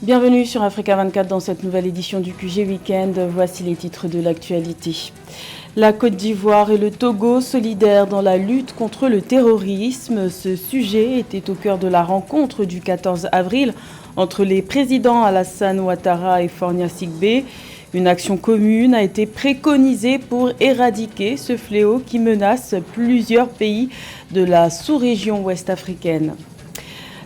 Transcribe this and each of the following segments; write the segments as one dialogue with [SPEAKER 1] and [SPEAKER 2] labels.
[SPEAKER 1] Bienvenue sur Africa 24 dans cette nouvelle édition du QG Weekend. Voici les titres de l'actualité. La Côte d'Ivoire et le Togo solidaires dans la lutte contre le terrorisme. Ce sujet était au cœur de la rencontre du 14 avril entre les présidents Alassane Ouattara et Fornia Sigbe. Une action commune a été préconisée pour éradiquer ce fléau qui menace plusieurs pays de la sous-région ouest-africaine.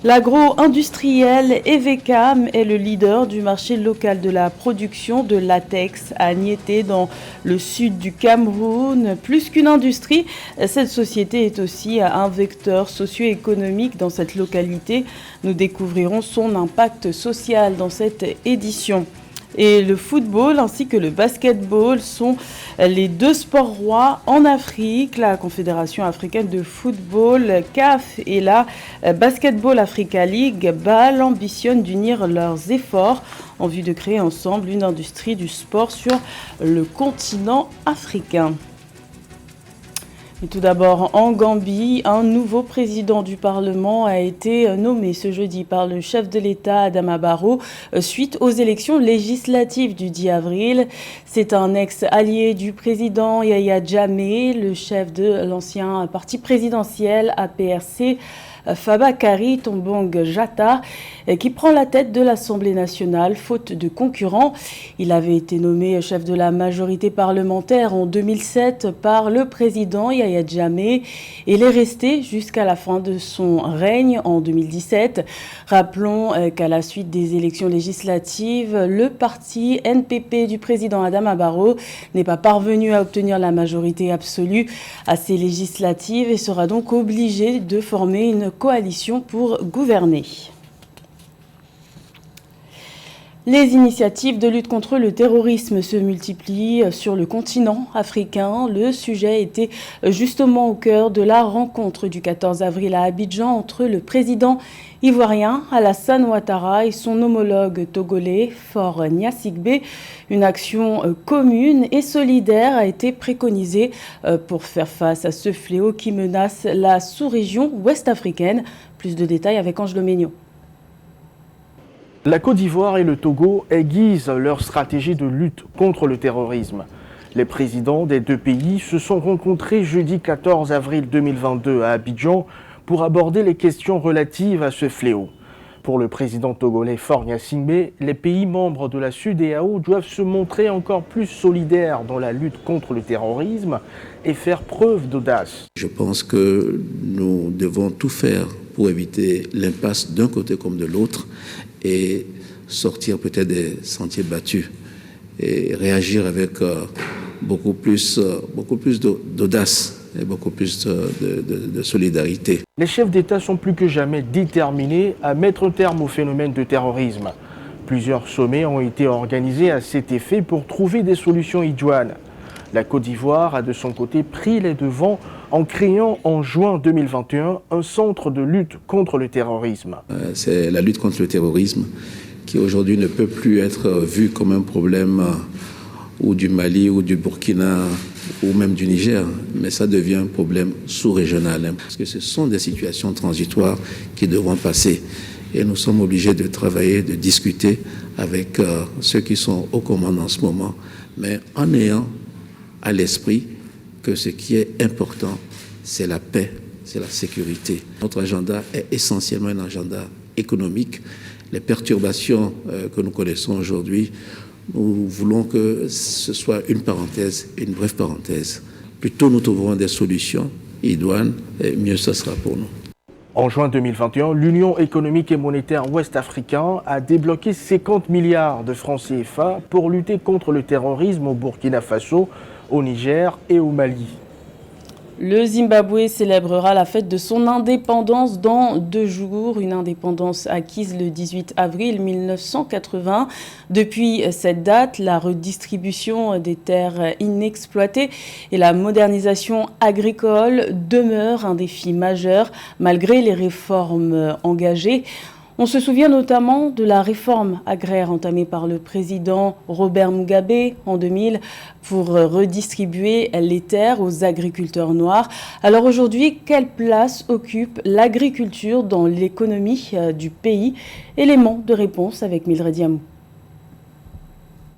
[SPEAKER 1] L'agro-industriel Evecam est le leader du marché local de la production de latex à Niété dans le sud du Cameroun. Plus qu'une industrie, cette société est aussi un vecteur socio-économique dans cette localité. Nous découvrirons son impact social dans cette édition. Et le football ainsi que le basketball sont les deux sports rois en Afrique. La Confédération africaine de football, CAF, et la Basketball Africa League, BAL, ambitionnent d'unir leurs efforts en vue de créer ensemble une industrie du sport sur le continent africain. Et tout d'abord, en Gambie, un nouveau président du Parlement a été nommé ce jeudi par le chef de l'État, Adama Barrow, suite aux élections législatives du 10 avril. C'est un ex-allié du président Yahya Jammeh, le chef de l'ancien parti présidentiel APRC, Fabakary Tombong Jatta, qui prend la tête de l'Assemblée nationale, faute de concurrents. Il avait été nommé chef de la majorité parlementaire en 2007 par le président Yahya Jammeh et il est resté jusqu'à la fin de son règne en 2017. Rappelons qu'à la suite des élections législatives, le parti NPP du président Adama Barrow n'est pas parvenu à obtenir la majorité absolue à ces législatives et sera donc obligé de former une coalition pour gouverner. Les initiatives de lutte contre le terrorisme se multiplient sur le continent africain. Le sujet était justement au cœur de la rencontre du 14 avril à Abidjan entre le président ivoirien Alassane Ouattara et son homologue togolais Fornia Sigbe. Une action commune et solidaire a été préconisée pour faire face à ce fléau qui menace la sous-région ouest-africaine. Plus de détails avec Ange Loménion.
[SPEAKER 2] La Côte d'Ivoire et le Togo aiguisent leur stratégie de lutte contre le terrorisme. Les présidents des deux pays se sont rencontrés jeudi 14 avril 2022 à Abidjan pour aborder les questions relatives à ce fléau. Pour le président togolais Fornia Sigbe, les pays membres de la CEDEAO doivent se montrer encore plus solidaires dans la lutte contre le terrorisme et faire preuve d'audace.
[SPEAKER 3] Je pense que nous devons tout faire pour éviter l'impasse d'un côté comme de l'autre et sortir peut-être des sentiers battus et réagir avec beaucoup plus d'audace et beaucoup plus de solidarité.
[SPEAKER 2] Les chefs d'État sont plus que jamais déterminés à mettre un terme au phénomène de terrorisme. Plusieurs sommets ont été organisés à cet effet pour trouver des solutions idoines. La Côte d'Ivoire a de son côté pris les devants en créant en juin 2021 un centre de lutte contre le terrorisme.
[SPEAKER 3] C'est la lutte contre le terrorisme qui aujourd'hui ne peut plus être vue comme un problème ou du Mali ou du Burkina ou même du Niger, mais ça devient un problème sous-régional, parce que ce sont des situations transitoires qui devront passer. Et nous sommes obligés de travailler, de discuter avec ceux qui sont aux commandes en ce moment, mais en ayant à l'esprit que ce qui est important, c'est la paix, c'est la sécurité. Notre agenda est essentiellement un agenda économique. Les perturbations que nous connaissons aujourd'hui, nous voulons que ce soit une parenthèse, une brève parenthèse. Plus tôt nous trouverons des solutions idoines, mieux ce sera pour nous.
[SPEAKER 2] En juin 2021, l'Union économique et monétaire ouest-africaine a débloqué 50 milliards de francs CFA pour lutter contre le terrorisme au Burkina Faso, au Niger et au Mali.
[SPEAKER 1] Le Zimbabwe célébrera la fête de son indépendance dans 2 jours, une indépendance acquise le 18 avril 1980. Depuis cette date, la redistribution des terres inexploitées et la modernisation agricole demeurent un défi majeur malgré les réformes engagées. On se souvient notamment de la réforme agraire entamée par le président Robert Mugabe en 2000 pour redistribuer les terres aux agriculteurs noirs. Alors aujourd'hui, quelle place occupe l'agriculture dans l'économie du pays? Élément de réponse avec Mildred Yamou.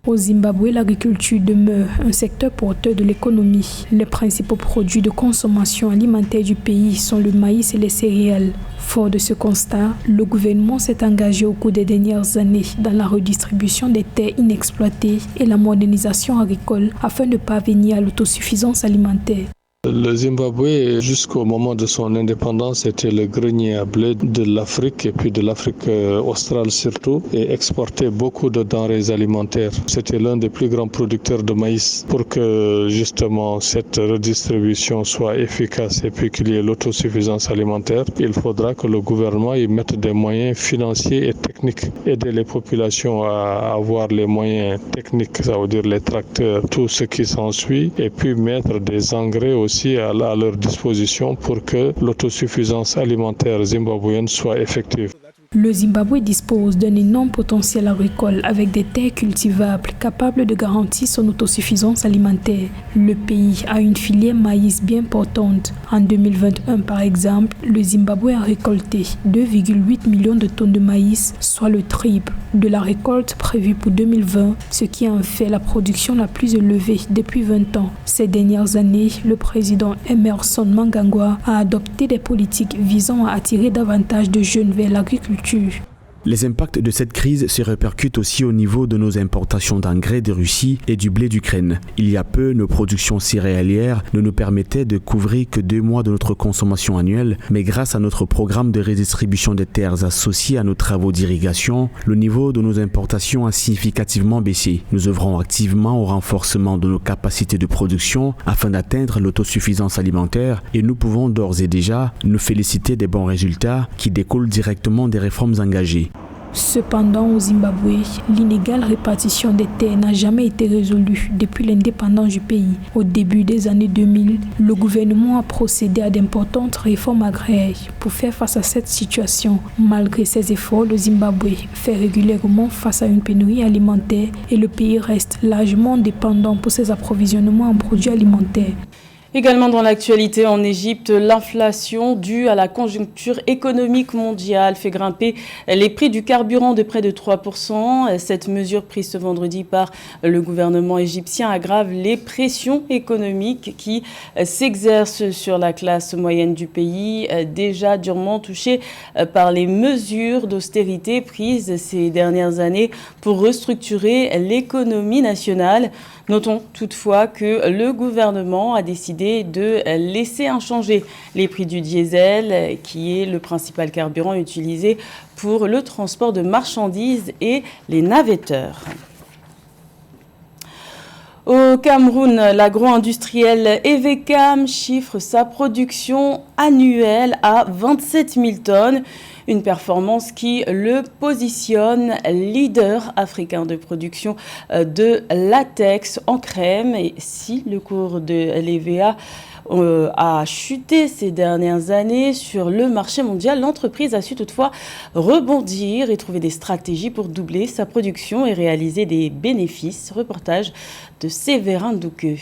[SPEAKER 4] Au Zimbabwe, l'agriculture demeure un secteur porteur de l'économie. Les principaux produits de consommation alimentaire du pays sont le maïs et les céréales. Fort de ce constat, le gouvernement s'est engagé au cours des dernières années dans la redistribution des terres inexploitées et la modernisation agricole afin de parvenir à l'autosuffisance alimentaire.
[SPEAKER 5] Le Zimbabwe, jusqu'au moment de son indépendance, était le grenier à blé de l'Afrique et puis de l'Afrique australe surtout, et exportait beaucoup de denrées alimentaires. C'était l'un des plus grands producteurs de maïs. Pour que justement cette redistribution soit efficace et puis qu'il y ait l'autosuffisance alimentaire, il faudra que le gouvernement y mette des moyens financiers et techniques. Aider les populations à avoir les moyens techniques, ça veut dire les tracteurs, tout ce qui s'ensuit, et puis mettre des engrais aussi à leur disposition pour que l'autosuffisance alimentaire zimbabwéenne soit effective.
[SPEAKER 4] Le Zimbabwe dispose d'un énorme potentiel agricole avec des terres cultivables capables de garantir son autosuffisance alimentaire. Le pays a une filière maïs bien portante. En 2021, par exemple, le Zimbabwe a récolté 2,8 millions de tonnes de maïs, soit le triple de la récolte prévue pour 2020, ce qui en fait la production la plus élevée depuis 20 ans. Ces dernières années, le président Emmerson Mnangagwa a adopté des politiques visant à attirer davantage de jeunes vers l'agriculture.
[SPEAKER 6] Les impacts de cette crise se répercutent aussi au niveau de nos importations d'engrais de Russie et du blé d'Ukraine. Il y a peu, nos productions céréalières ne nous permettaient de couvrir que 2 mois de notre consommation annuelle, mais grâce à notre programme de redistribution des terres associé à nos travaux d'irrigation, le niveau de nos importations a significativement baissé. Nous œuvrons activement au renforcement de nos capacités de production afin d'atteindre l'autosuffisance alimentaire et nous pouvons d'ores et déjà nous féliciter des bons résultats qui découlent directement des réformes engagées.
[SPEAKER 4] Cependant, au Zimbabwe, l'inégale répartition des terres n'a jamais été résolue depuis l'indépendance du pays. Au début des années 2000, le gouvernement a procédé à d'importantes réformes agraires pour faire face à cette situation. Malgré ces efforts, le Zimbabwe fait régulièrement face à une pénurie alimentaire et le pays reste largement dépendant pour ses approvisionnements en produits alimentaires.
[SPEAKER 1] Également dans l'actualité en Égypte, l'inflation due à la conjoncture économique mondiale fait grimper les prix du carburant de près de 3%. Cette mesure prise ce vendredi par le gouvernement égyptien aggrave les pressions économiques qui s'exercent sur la classe moyenne du pays, déjà durement touchée par les mesures d'austérité prises ces dernières années pour restructurer l'économie nationale. Notons toutefois que le gouvernement a décidé de laisser inchangés les prix du diesel, qui est le principal carburant utilisé pour le transport de marchandises et les navetteurs. Au Cameroun, l'agro-industriel Evecam chiffre sa production annuelle à 27 000 tonnes. Une performance qui le positionne leader africain de production de latex en crème. Et si le cours de l'EVA a chuté ces dernières années sur le marché mondial, l'entreprise a su toutefois rebondir et trouver des stratégies pour doubler sa production et réaliser des bénéfices. Reportage de Séverin Douqueux.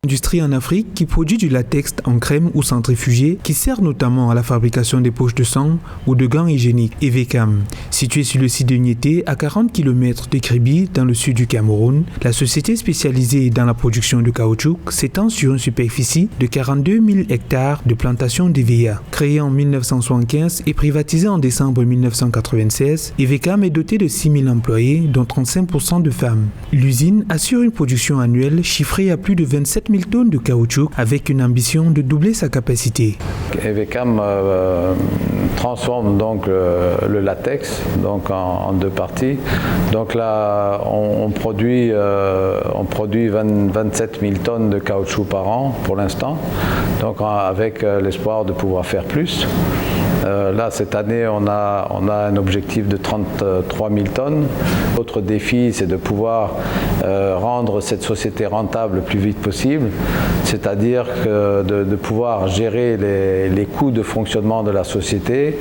[SPEAKER 7] Industrie en Afrique qui produit du latex en crème ou centrifugé qui sert notamment à la fabrication des poches de sang ou de gants hygiéniques. Evecam, située sur le site de Niété à 40 km de Kribi dans le sud du Cameroun, la société spécialisée dans la production de caoutchouc s'étend sur une superficie de 42 000 hectares de plantation d'EVA. Créée en 1975 et privatisée en décembre 1996, Evecam est dotée de 6 000 employés dont 35% de femmes. L'usine assure une production annuelle chiffrée à plus de 27 000 tonnes de caoutchouc avec une ambition de doubler sa capacité.
[SPEAKER 8] Evecam transforme donc le latex donc en 2 parties. Donc là, on produit 27 000 tonnes de caoutchouc par an pour l'instant, donc avec l'espoir de pouvoir faire plus. Là, cette année, on a un objectif de 33 000 tonnes. L'autre défi, c'est de pouvoir rendre cette société rentable le plus vite possible, c'est-à-dire de pouvoir gérer les coûts de fonctionnement de la société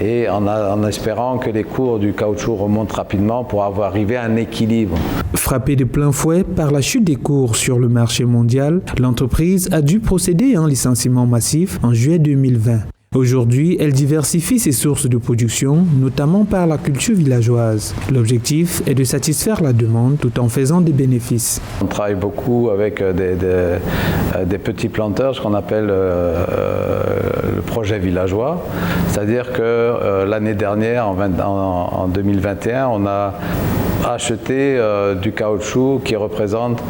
[SPEAKER 8] et en espérant que les cours du caoutchouc remontent rapidement pour arriver à un équilibre.
[SPEAKER 7] Frappée de plein fouet par la chute des cours sur le marché mondial, l'entreprise a dû procéder à un licenciement massif en juillet 2020. Aujourd'hui, elle diversifie ses sources de production, notamment par la culture villageoise. L'objectif est de satisfaire la demande tout en faisant des bénéfices.
[SPEAKER 8] On travaille beaucoup avec des petits planteurs, ce qu'on appelle le projet villageois. C'est-à-dire que l'année dernière, en 2021, on a acheté du caoutchouc qui représente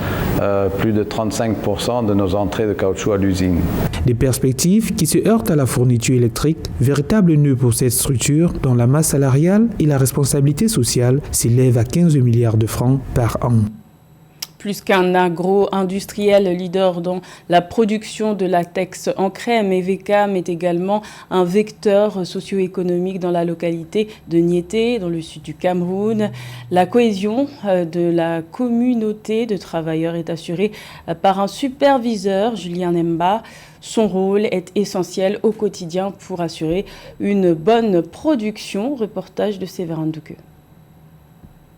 [SPEAKER 8] plus de 35% de nos entrées de caoutchouc à l'usine.
[SPEAKER 7] Des perspectives qui se heurtent à la fourniture électrique, véritable nœud pour cette structure dont la masse salariale et la responsabilité sociale s'élèvent à 15 milliards de francs par an.
[SPEAKER 1] Plus qu'un agro-industriel leader dans la production de latex en crème, EVCAM est également un vecteur socio-économique dans la localité de Niété, dans le sud du Cameroun. La cohésion de la communauté de travailleurs est assurée par un superviseur, Julien Nemba. Son rôle est essentiel au quotidien pour assurer une bonne production. Reportage de Séverin Douqueux.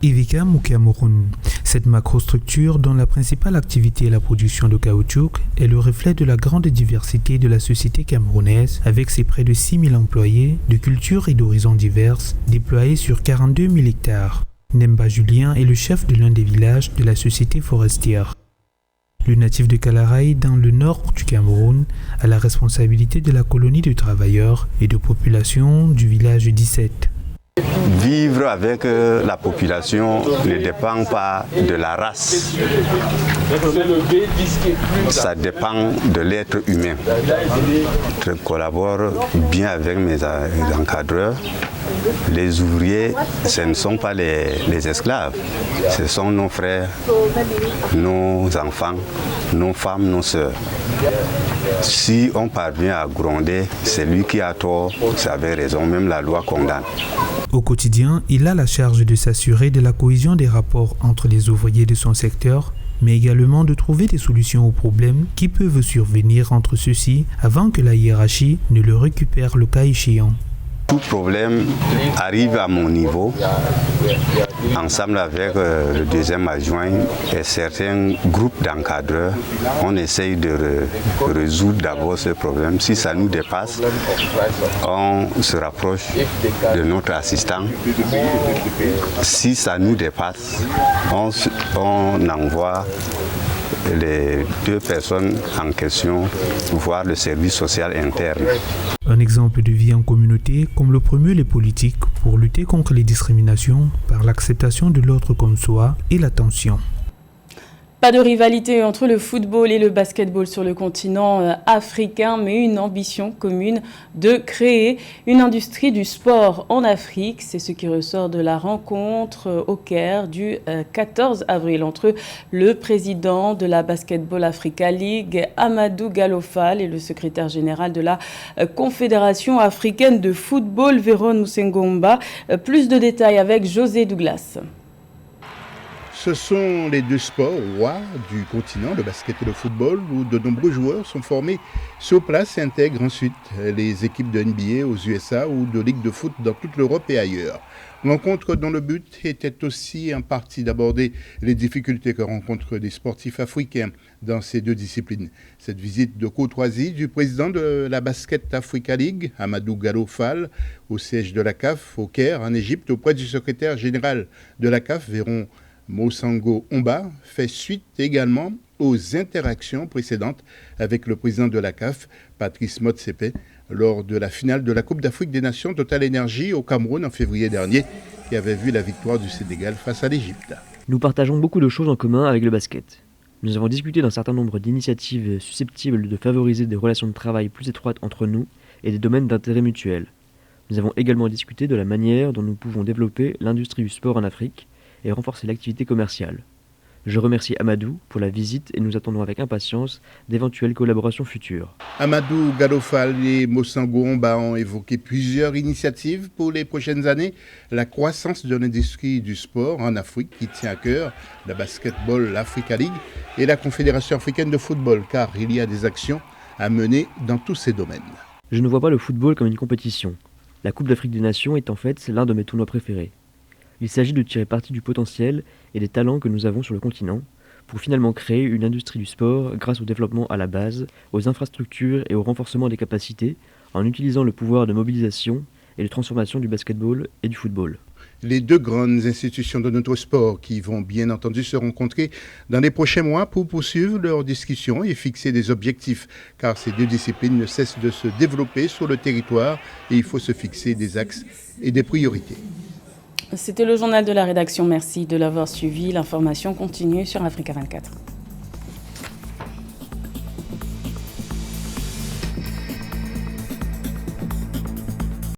[SPEAKER 7] EVCAM au Cameroun. Cette macrostructure, dont la principale activité est la production de caoutchouc, est le reflet de la grande diversité de la société camerounaise, avec ses près de 6 000 employés, de cultures et d'horizons diverses, déployés sur 42 000 hectares. Nemba Julien est le chef de l'un des villages de la société forestière. Le natif de Kalaraï, dans le nord du Cameroun, a la responsabilité de la colonie de travailleurs et de population du village 17.
[SPEAKER 9] Vivre avec la population ne dépend pas de la race, ça dépend de l'être humain. Je collabore bien avec mes encadreurs. Les ouvriers, ce ne sont pas les esclaves, ce sont nos frères, nos enfants, nos femmes, nos sœurs. Si on parvient à gronder, c'est lui qui a tort, ça avait raison, même la loi condamne.
[SPEAKER 7] Au quotidien, il a la charge de s'assurer de la cohésion des rapports entre les ouvriers de son secteur, mais également de trouver des solutions aux problèmes qui peuvent survenir entre ceux-ci avant que la hiérarchie ne le récupère le cas échéant.
[SPEAKER 9] Tout problème arrive à mon niveau, ensemble avec le deuxième adjoint et certains groupes d'encadreurs. On essaye de résoudre d'abord ce problème. Si ça nous dépasse, on se rapproche de notre assistant. Si ça nous dépasse, on envoie les deux personnes en question voir le service social interne.
[SPEAKER 7] Un exemple de vie en communauté, comme le promeuvent les politiques pour lutter contre les discriminations par l'acceptation de l'autre comme soi et l'attention.
[SPEAKER 1] Pas de rivalité entre le football et le basketball sur le continent africain, mais une ambition commune de créer une industrie du sport en Afrique. C'est ce qui ressort de la rencontre au Caire du 14 avril entre le président de la Basketball Africa League, Amadou Gallo Fall, et le secrétaire général de la Confédération africaine de football, Véron Moussengomba. Plus de détails avec José Douglas.
[SPEAKER 10] Ce sont les deux sports rois du continent, le basket et le football, où de nombreux joueurs sont formés sur place et intègrent ensuite les équipes de NBA aux USA ou de ligues de foot dans toute l'Europe et ailleurs. Rencontre dont le but était aussi en partie d'aborder les difficultés que rencontrent les sportifs africains dans ces deux disciplines. Cette visite de courtoisie du président de la Basket Africa League, Amadou Gallo Fall, au siège de la CAF au Caire, en Égypte, auprès du secrétaire général de la CAF, Véron Moussengomba, fait suite également aux interactions précédentes avec le président de la CAF, Patrice Motsepe, lors de la finale de la Coupe d'Afrique des Nations Total Energy au Cameroun en février dernier, qui avait vu la victoire du Sénégal face à l'Égypte.
[SPEAKER 11] Nous partageons beaucoup de choses en commun avec le basket. Nous avons discuté d'un certain nombre d'initiatives susceptibles de favoriser des relations de travail plus étroites entre nous et des domaines d'intérêt mutuel. Nous avons également discuté de la manière dont nous pouvons développer l'industrie du sport en Afrique et renforcer l'activité commerciale. Je remercie Amadou pour la visite et nous attendons avec impatience d'éventuelles collaborations futures.
[SPEAKER 10] Amadou Gadofal et Mosango Omba ont évoqué plusieurs initiatives pour les prochaines années. La croissance de l'industrie du sport en Afrique qui tient à cœur la Basketball Africa League et la Confédération africaine de football, car il y a des actions à mener dans tous ces domaines.
[SPEAKER 11] Je ne vois pas le football comme une compétition. La Coupe d'Afrique des Nations est en fait l'un de mes tournois préférés. Il s'agit de tirer parti du potentiel et des talents que nous avons sur le continent pour finalement créer une industrie du sport grâce au développement à la base, aux infrastructures et au renforcement des capacités en utilisant le pouvoir de mobilisation et de transformation du basketball et du football.
[SPEAKER 10] Les deux grandes institutions de notre sport qui vont bien entendu se rencontrer dans les prochains mois pour poursuivre leurs discussions et fixer des objectifs, car ces deux disciplines ne cessent de se développer sur le territoire et il faut se fixer des axes et des priorités.
[SPEAKER 1] C'était le journal de la rédaction. Merci de l'avoir suivi. L'information continue sur Africa 24.